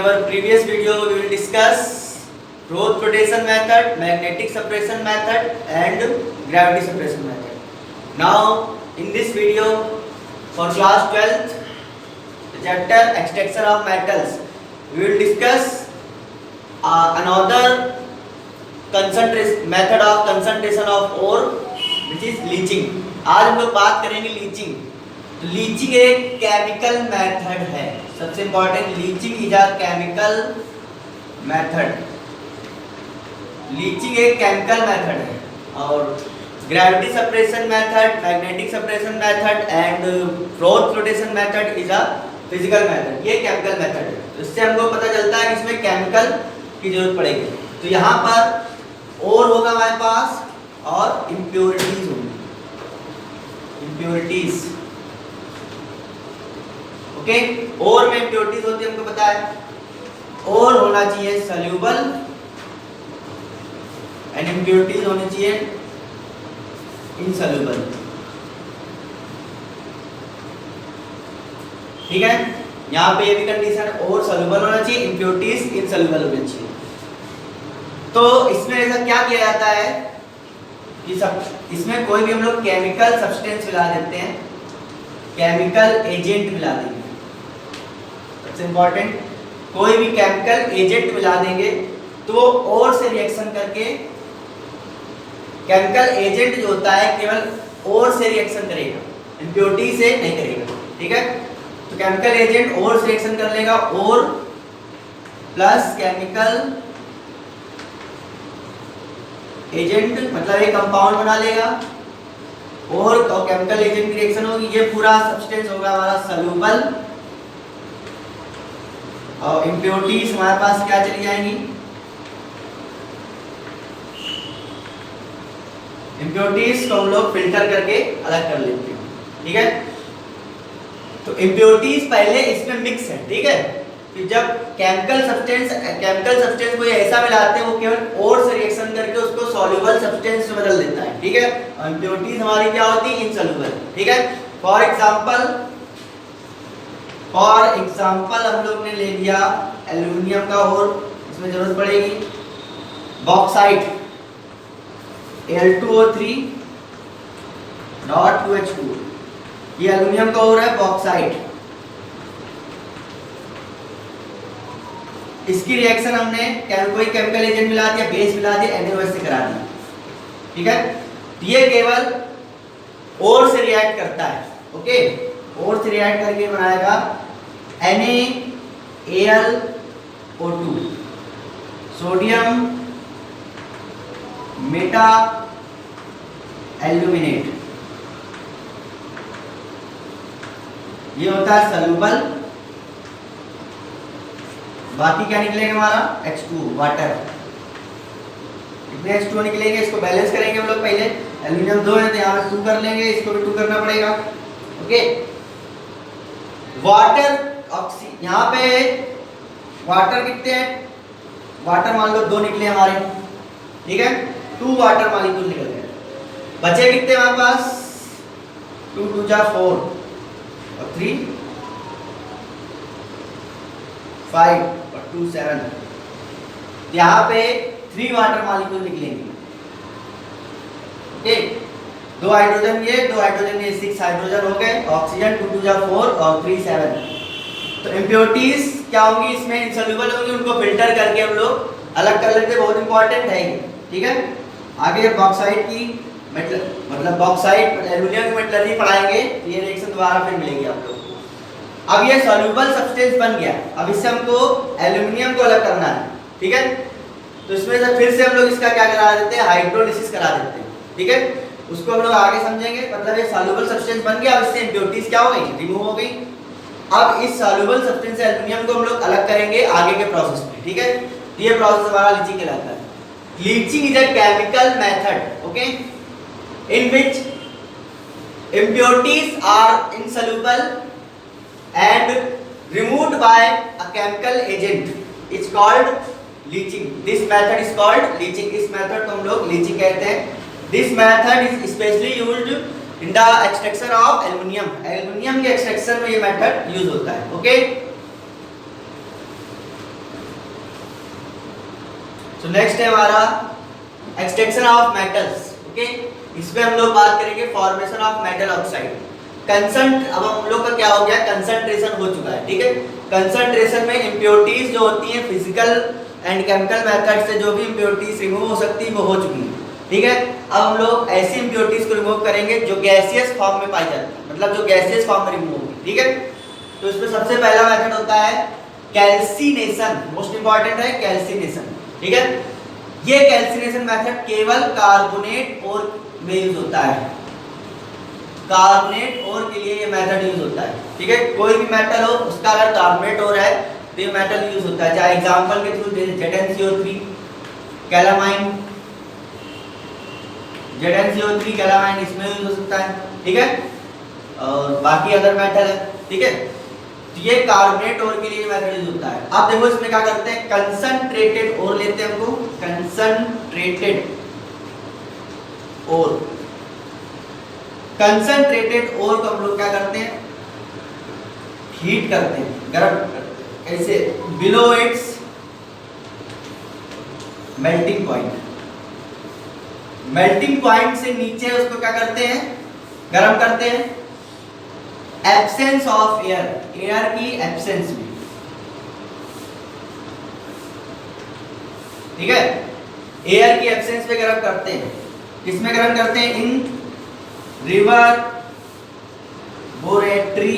our previous video, we will discuss Roche flotation method, magnetic separation method, and gravity separation method. Now, in this video, for class 12th, the chapter extraction of metals, we will discuss another method of concentration of ore, which is leaching. आज हम लोग बात करेंगे leaching. तो leaching एक chemical method है. सबसे important, leaching is a chemical method. Leaching एक केमिकल मेथड है. और gravity separation method, magnetic separation method and रोच flotation method is a physical method. ये केमिकल मेथड है. तो इससे हमको पता चलता है कि इसमें केमिकल की जरूरत पड़ेगी. तो यहाँ पर और होगा हमारे पास और इम्प्योरिटीज होंगी. Impurities, okay. और में इम्प्योरिटीज होती है, हमको पता है. और होना चाहिए सॉल्यूबल एंड इम्प्योरिटीज होनी चाहिए इनसॉल्यूबल. ठीक है. यहाँ पे ये भी कंडीशन, और सॉल्यूबल होना चाहिए, इम्प्योरिटीज इनसॉल्यूबल होनी चाहिए. तो इसमें ऐसा क्या किया जाता है कि इसमें कोई भी हम लोग केमिकल सब्सटेंस मिला देते हैं, केमिकल एजेंट मिला देंगे. सबसे इंपॉर्टेंट, कोई भी केमिकल एजेंट मिला देंगे तो और से रिएक्शन करके, केमिकल एजेंट जो होता है केवल और से रिएक्शन करेगा, इम्प्योरिटी से नहीं करेगा. ठीक है. तो केमिकल एजेंट और से रिएक्शन कर लेगा, और प्लस केमिकल एजेंट मतलब एक कंपाउंड बना लेगा, और केमिकल एजेंट की रिएक्शन होगी. ये पूरा सब्सटेंस होगा हमारा सॉल्यूबल, और इम्प्योरिटीज हमारे पास क्या चली जाएंगी, इम्प्योरिटीज को हम लोग फिल्टर करके अलग कर लेते हैं. ठीक है. तो इम्प्योरिटीज पहले इसमें मिक्स है. ठीक है. कि जब केमिकल सब्सटेंस को ऐसा मिलाते हैं, वो केवल और से रिएक्शन करके उसको सॉल्युबल सब्सटेंस में बदल देता है. ठीक है. और इम्प्योरिटीज हमारी क्या होती है, इनसॉल्युबल. ठीक है. फॉर एग्जांपल हम लोग ने ले लिया एल्युमिनियम का, और इसमें जरूरत पड़ेगी बॉक्साइट Al2O3 डॉट 2H2. ये एल्युमिनियम का और है बॉक्साइट. इसकी रिएक्शन हमने कोई केमिकल एजेंट मिला दिया, बेस मिला दिया, NaOH से करा दिया. ठीक है. ये केवल और से रिएक्ट करता है. ओके. और से रिएक्ट करके बनाएगा NaAlO2, सोडियम मेटा एल्यूमिनेट. ये होता है सॉल्यूबल. बाकी क्या निकलेगा हमारा, H2 वाटर. कितने H2 निकलेंगे, इसको बैलेंस करेंगे हम लोग. पहले एल्यूमिनियम 2 है तो यहाँ पे 2 कर लेंगे, इसको भी 2 करना पड़ेगा. ओके. वाटर यहाँ पे वाटर कितने हैं, वाटर मान लो 2 निकले हमारे. ठीक है. 2 वाटर मॉलिक्यूल निकल गए. बचे कितने हमारे पास, 2 2 जा 4 और 3 5 और 2 7. यहाँ पे 3 वाटर मॉलिक्यूल निकलेंगे. ओके. 2 हाइड्रोजन ये, 2 हाइड्रोजन ये, 6 हाइड्रोजन हो गए. ऑक्सीजन 2 2 जा 4 और 3 7. तो इम्प्योरिटीज क्या होंगी इसमें, इनसॉल्युबल होंगी. उनको फिल्टर करके हम लोग अलग कर लेते हैं. बहुत इंपॉर्टेंट है ये. ठीक है. आगे बॉक्साइट की मतलब बॉक्साइट एल्युमिनियम की मेटलर्जी पढ़ाएंगे. ये रिएक्शन दोबारा फिर मिलेगी आप लोग. अब ये सॉल्युबल सब्सटेंस बन गया. अब इससे हमको एल्युमिनियम को अलग करना है. ठीक है. तो इसमें से फिर से हम लोग इसका क्या करा देते हैं, हाइड्रोलिसिस करा देते हैं. ठीक है. उसको हम लोग आगे समझेंगे. मतलब ये सॉल्युबल सब्सटेंस बन गया. अब इससे इम्प्योरिटीज क्या हो गई, रिमूव हो गई. अब इस सॉल्युबल सब्सटेंस से एल्युमिनियम को हम लोग अलग करेंगे आगे के प्रोसेस में. ठीक है. ये प्रोसेस हमारा लीचिंग कहलाता है. Leaching is a chemical method, okay, in which impurities are insoluble and removed by a chemical agent. It's called leaching. This method is called leaching. इस method को हम लोग leaching कहते हैं. This method is especially used in the extraction of aluminium. Aluminium के extraction में ये method use होता है. Okay. सो नेक्स्ट है हमारा एक्सट्रैक्शन ऑफ मेटल्स। ओके, इसमें हम लोग बात करेंगे फॉर्मेशन ऑफ मेटल ऑक्साइड। कंसंट अब हम लोग का क्या हो गया, कंसंट्रेशन हो चुका है। ठीक है, कंसंट्रेशन में इम्प्योरिटीज जो होती हैं फिजिकल एंड केमिकल मेथड से जो भी इम्प्योरिटीज रिमूव हो सकती है वो हो चुकी है। ठीक है, अब हम लोग ऐसी इम्प्योरिटीज को रिमूव करेंगे जो गैसियस फॉर्म में पाई जाती है, मतलब जो गैसियस फॉर्म में रिमूव होगी। ठीक है, तो इसमें सबसे पहला मेथड होता है कैल्सिनेशन। मोस्ट इंपॉर्टेंट है कैल्सिनेशन। ठीक है, ये कैल्सिनेशन मेथड केवल कार्बोनेट और में यूज होता है, कार्बोनेट और के लिए ये मेथड यूज होता है। ठीक है, कोई भी मेटल हो उसका अगर कार्बोनेट और है तो ये मेटल यूज होता है। चाहे एग्जांपल के through ZnCO3 calamine, ZnCO3 calamine इसमें यूज हो सकता है। ठीक है, और बाकी अदर मेटल है। ठीक है, तो ये कार्बोनेट और के लिए मेथड यूज होता है। आप देखो इसमें क्या करते हैं, कंसंट्रेटेड और लेते हैं हमको, कंसंट्रेटेड और, कंसंट्रेटेड और को हम लोग क्या करते हैं, हीट करते हैं, गर्म करते हैं। ऐसे below it's melting point, melting point से नीचे उसको क्या करते हैं, गर्म करते हैं। एब्सेंस ऑफ एयर, एयर की एब्सेंस में। ठीक है, एयर की एब्सेंस में गर्म करते हैं। किसमें गर्म करते हैं, इन रिवर बोरेटरी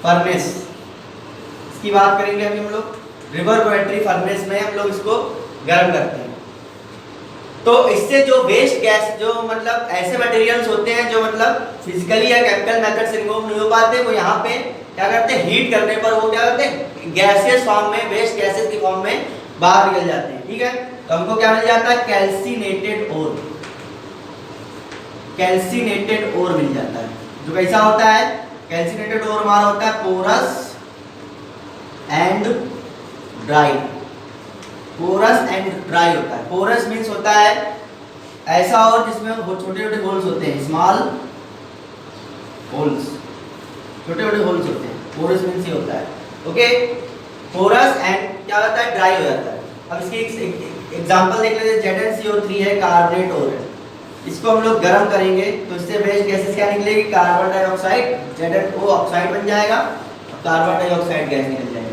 फर्नेस, इसकी बात करेंगे अभी हम लोग। रिवर बोरेटरी फर्नेस में हम लोग इसको गर्म करते हैं। तो इससे जो वेस्ट गैस, जो मतलब ऐसे मटेरियल्स होते हैं जो मतलब फिजिकली या केमिकल मेथड से रिमूव नहीं हो पाते, वो यहाँ पे क्या करते हैं, हीट करने पर वो क्या करते हैं, गैसेस फॉर्म में, वेस्ट गैसेस की फॉर्म में बाहर निकल जाते हैं। ठीक है, तो हमको क्या मिल जाता है, कैल्सिनेटेड ओर, कैल्सिनेटेड ओर मिल जाता है। जो कैसा होता है, कैल्सिनेटेड ओर हमारा होता है porous and dry, porous and dry होता है। पोरस मीन्स होता है ऐसा और जिसमें छोटे छोटे होल्स होते हैं, स्मॉल होल्स, छोटे छोटे होल्स होते हैं, पोरस मीन्स ये होता है। ओके, पोरस एंड क्या होता है, ड्राई हो जाता है। अब इसकी एग्जांपल देख लेते हैं, ZnCO3 है, कार्बोनेट और है, इसको हम लोग गर्म करेंगे तो इससे वेस्ट गैसेस क्या निकलेगी, कार्बन डाइऑक्साइड, ZnO ऑक्साइड बन जाएगा, कार्बन डाइऑक्साइड गैस निकल जाएगी।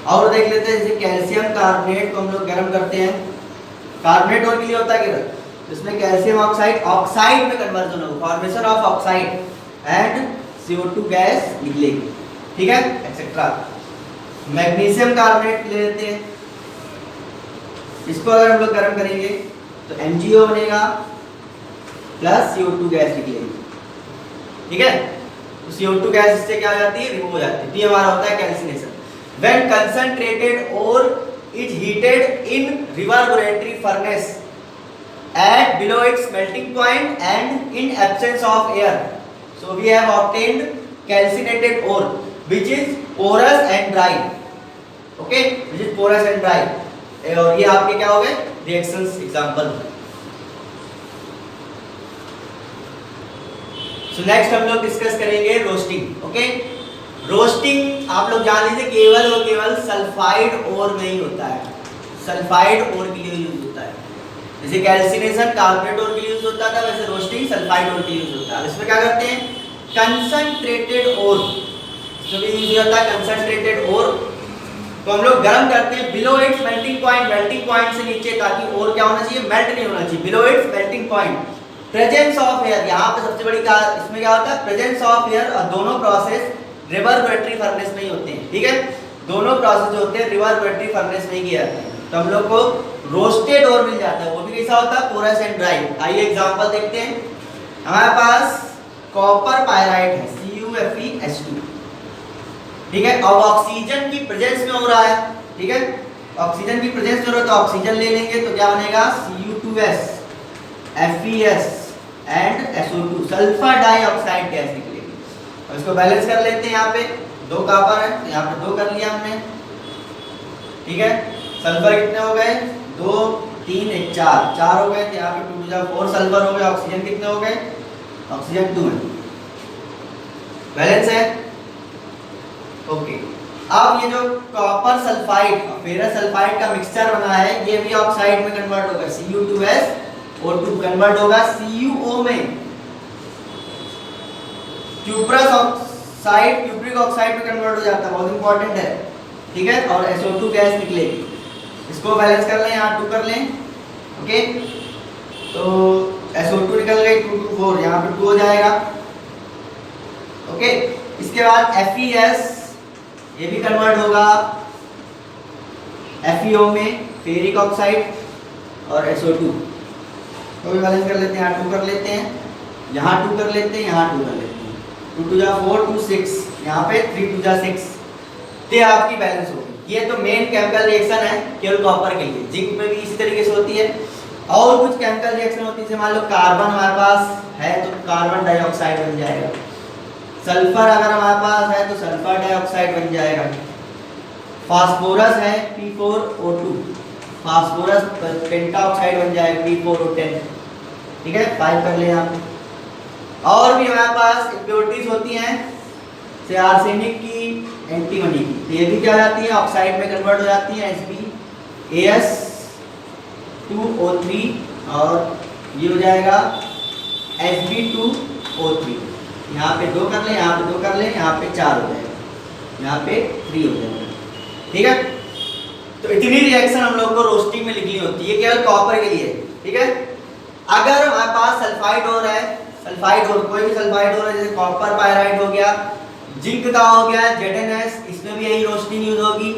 और देख लेते हैं जैसे कैल्शियम कार्बोनेट को हम लोग गर्म करते हैं, कार्बोनेट और के लिए होता है कि इसमें कैल्शियम ऑक्साइड, ऑक्साइड में कन्वर्जन होगा, formation of oxide and CO2 gas निकलेगी। ठीक है, एक्सेट्रा। मैग्नीशियम कार्बोनेट ले लेते हैं, इसको अगर हम लोग गर्म करेंगे तो MgO बनेगा प्लस CO2 गैस निकलेगी। ठीक है, तो CO2 गैस इससे क्या हो जाती है, रिमूव हो जाती है। तो ये हमारा होता है calcination. When concentrated ore is heated in reverberatory furnace at below its melting point and in absence of air, so we have obtained calcinated ore which is porous and dry. Okay, which is porous and dry. और ये आपके क्या हो गए, reactions example। So next हम लोग discuss करेंगे roasting. Okay, roasting आप लोग जान लीजिए केवल और केवल सल्फाइड ओर में ही होता है, सल्फाइड ओर के लिए यूज होता है। जैसे कैल्सिनेशन कार्बोनेट ओर के लिए यूज होता था, वैसे रोस्टिंग सल्फाइड ओर के लिए यूज होता है। इसमें क्या करते हैं, कंसंट्रेटेड ओर जो भी यूज होता है, कंसंट्रेटेड ओर तो हम लोग गर्म करते हैं below it's melting point, melting point से नीचे, ताकि ओर क्या होना चाहिए, मेल्ट नहीं होना चाहिए। Below it's melting point, presence of air, यहाँ पे सबसे बड़ी इसमें क्या होता है, प्रेजेंस ऑफ एयर। और दोनों प्रोसेस रिवर्बरेटरी फर्नेस में ही होते हैं। ठीक है, दोनों प्रोसेस जो होते हैं रिवर्बरेटरी फर्नेस में ही किए जाते हैं। तो हम लोग को रोस्टेड और मिल जाता है, वो भी कैसा होता है, पोरस एंड ड्राई। आइए एग्जांपल देखते हैं। हमारे पास कॉपर पायराइट है, CuFeS2। ठीक है, अब ऑक्सीजन की प्रेजेंस में हो रहा है। ठीक है, ऑक्सीजन की प्रेजेंस में हो रहा है तो ऑक्सीजन ले लेंगे तो क्या बनेगा, Cu2S, FeS and SO2, sulphur dioxide gas निकलेगी। और इसको बैलेंस कर लेते हैं, यहाँ पे 2 कॉपर है तो यहाँ पे 2 कर लिया हमने। ठीक है, सल्फर कितने हो गए, 2 3 1 4 हो गए, तो यहाँ पे 2 4 सल्फर हो गए। ऑक्सीजन कितने हो गए, ऑक्सीजन 2 है, बैलेंस है। ओके, अब ये जो कॉपर सल्फाइड फेरस सल्फाइड का मिक्सचर बना है ये भी ऑक्साइड में कन्वर्ट होगा, Cu2SO2 कन्वर्ट होगा CuO में, क्यूप्रस ऑक्साइड क्यूप्रिक ऑक्साइड में कन्वर्ट हो जाता है, बहुत इंपॉर्टेंट है, ठीक है। और SO2 गैस निकलेगी, इसको बैलेंस कर लें, यहाँ 2 कर लें, ओके। तो SO2 निकल गई, 2 2 4, यहाँ पे 2 हो जाएगा, ओके। इसके बाद FeS ये भी कन्वर्ट होगा FeO में, फेरिक ऑक्साइड और SO2 को भी बैलेंस कर लेते हैं, यहाँ 2 कर लेते हैं, यहाँ 2 कर लेते हैं, यहाँ 2 कर लेते हैं, 2 2 जा 4 2 6, यहाँ पे 3 2 जा 6, ये आपकी बैलेंस होगी। ये तो मेन केमिकल रिएक्शन है केवल कॉपर के लिए। जिंक में भी इसी तरीके से होती है, और कुछ केमिकल रिएक्शन होती है, जैसे मान लो कार्बन हमारे पास है तो कार्बन डाइऑक्साइड बन जाएगा, सल्फर अगर हमारे पास है तो सल्फर डाइऑक्साइड बन जाएगा, फास्फोरस है P4O2, फास्फोरस पेंटाऑक्साइड बन जाएगा P4O10, ठीक है, 5 कर ले आप। और भी हमारे पास इम्प्योरिटीज होती हैं, जैसे आर्सेनिक की, एंटीमनी की, ये भी क्या हो जाती है ऑक्साइड में कन्वर्ट हो जाती है, Sb(As)2O3 और ये हो जाएगा Sb2O3, यहाँ पे 2 कर ले, यहाँ पे 2 कर ले, यहाँ पे 4 हो जाएगा, यहाँ पे 3 हो जाएगा, ठीक है। तो इतनी रिएक्शन हम लोग को रोस्टिंग में लिखनी होती है, केवल कॉपर के लिए, ठीक है। अगर हमारे पास सल्फाइड और है, सल्फाइड और कोई भी सल्फाइड और है, जैसे कॉपर पायराइड हो गया, जिंक का हो गया ZnS, इसमें भी यही रोस्टिंग यूज होगी,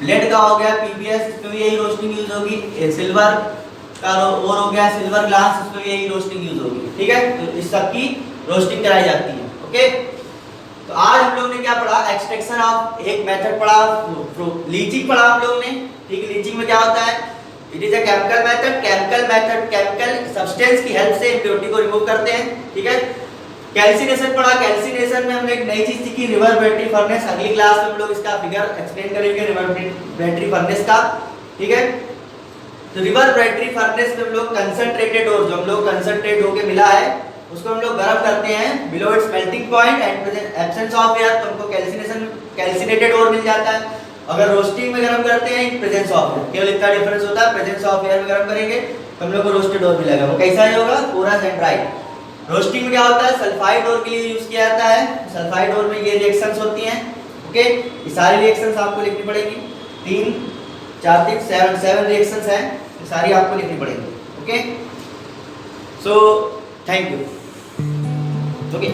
लेड का हो गया PbS, इसमें भी यही रोस्टिंग यूज होगी, सिल्वर का और हो गया सिल्वर ग्लास, इसमें भी यही रोस्टिंग यूज होगी, ठीक है। तो इस सब की रोस्टिंग कराई जाती है, ओके। तो आज हम लोग ने क्या पढ़ा, एक्सट्रैक्शन ऑफ एक मेथड पढ़ा, लीचिंग पढ़ा हम लोग ने, ठीक है। लीचिंग में क्या होता है, it is a chemical method, chemical substance की हेल्प से इम्प्योरिटी को रिमूव करते हैं, ठीक है। कैल्सिनेशन पढ़ा, कैल्सिनेशन में हमने एक नई चीज सीखी, रिवर्बरेटरी फर्नेस, अगली क्लास में हम लोग इसका फिगर एक्सप्लेन करेंगे रिवर्बरेटरी फर्नेस का, ठीक है। तो रिवर्बरेटरी फर्नेस में हम लोग कंसंट्रेटेड और जो हम लोग कंसंट्रेट होके मिला है उसको हम लोग गर्म करते हैं below it's melting point and absence of air, तो हमको कैल्सिनेटेड और मिल जाता है। अगर रोस्टिंग में गर्म करते हैं इन प्रेजेंस ऑफ एयर, केवल इतना डिफरेंस होता है, प्रेजेंस ऑफ एयर में गर्म करेंगे तो हम लोग को रोस्टेड और मिलेगा, वो कैसा ही होगा, पोरस एंड ड्राई। रोस्टिंग में क्या होता है, सल्फाइड और के लिए यूज किया जाता है, सल्फाइड और में ये रिएक्शंस होती हैं, ओके। ये सारी रिएक्शंस आपको लिखनी पड़ेगी, 3 4 3 7 रिएक्शंस हैं, सारी आपको लिखनी पड़ेगी, okay. So thank you, okay.